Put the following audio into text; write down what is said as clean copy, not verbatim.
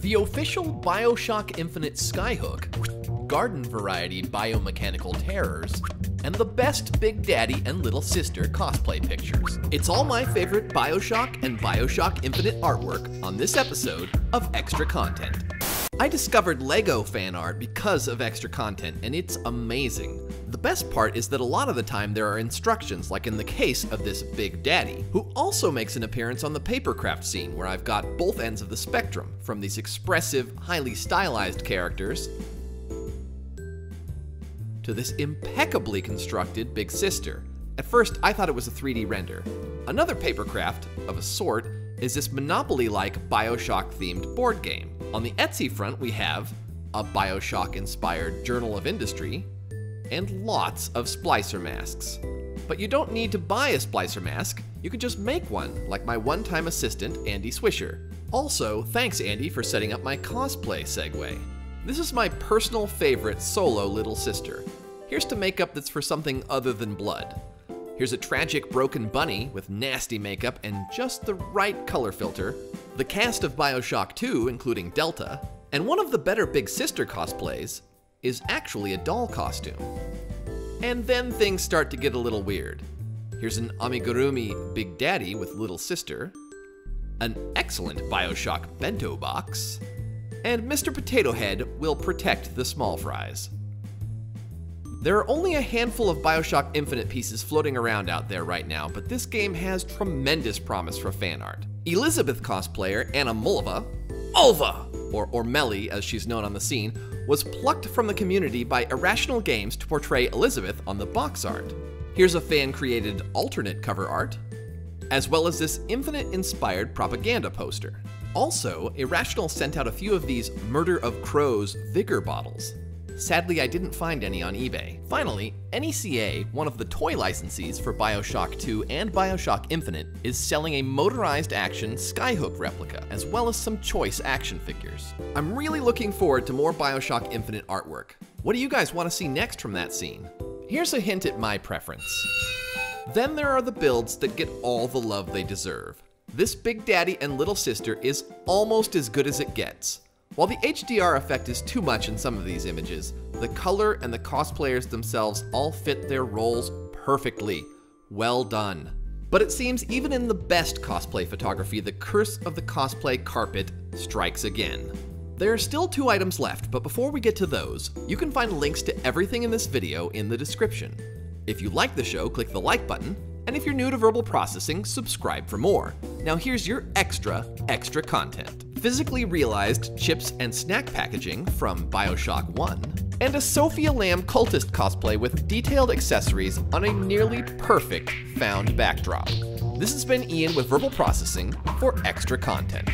The official Bioshock Infinite Skyhook, garden variety biomechanical terrors, and the best Big Daddy and Little Sister cosplay pictures. It's all my favorite Bioshock and Bioshock Infinite artwork on this episode of Extra Content. I discovered LEGO fan art because of Extra Content, and it's amazing. The best part is that a lot of the time there are instructions, like in the case of this Big Daddy, who also makes an appearance on the papercraft scene, where I've got both ends of the spectrum, from these expressive, highly stylized characters to this impeccably constructed Big Sister. At first, I thought it was a 3D render. Another papercraft, of a sort, is this Monopoly-like Bioshock-themed board game. On the Etsy front, we have a Bioshock-inspired Journal of Industry, and lots of Splicer masks. But you don't need to buy a Splicer mask, you can just make one, like my one-time assistant, Andy Swisher. Also, thanks Andy for setting up my cosplay segue. This is my personal favorite solo Little Sister. Here's to makeup that's for something other than blood. Here's a tragic broken bunny with nasty makeup and just the right color filter, the cast of Bioshock 2, including Delta, and one of the better Big Sister cosplays is actually a doll costume. And then things start to get a little weird. Here's an amigurumi Big Daddy with Little Sister, an excellent Bioshock bento box, and Mr. Potato Head will protect the small fries. There are only a handful of Bioshock Infinite pieces floating around out there right now, but this game has tremendous promise for fan art. Elizabeth Cosplayer Anna Mulva, or Melly as she's known on the scene, was plucked from the community by Irrational Games to portray Elizabeth on the box art. Here's a fan-created alternate cover art, as well as this Infinite-inspired propaganda poster. Also, Irrational sent out a few of these Murder of Crows Vigor bottles. Sadly, I didn't find any on eBay. Finally, NECA, one of the toy licensees for Bioshock 2 and Bioshock Infinite, is selling a motorized action Skyhook replica, as well as some choice action figures. I'm really looking forward to more Bioshock Infinite artwork. What do you guys want to see next from that scene? Here's a hint at my preference. Then there are the builds that get all the love they deserve. This Big Daddy and Little Sister is almost as good as it gets. While the HDR effect is too much in some of these images, the color and the cosplayers themselves all fit their roles perfectly. Well done. But it seems even in the best cosplay photography, the curse of the cosplay carpet strikes again. There are still 2 items left, but before we get to those, you can find links to everything in this video in the description. If you like the show, click the like button, and if you're new to Verbal Processing, subscribe for more. Now here's your extra content. Physically realized chips and snack packaging from Bioshock 1, and a Sophia Lamb cultist cosplay with detailed accessories on a nearly perfect found backdrop. This has been Ian with Verbal Processing for Extra Content.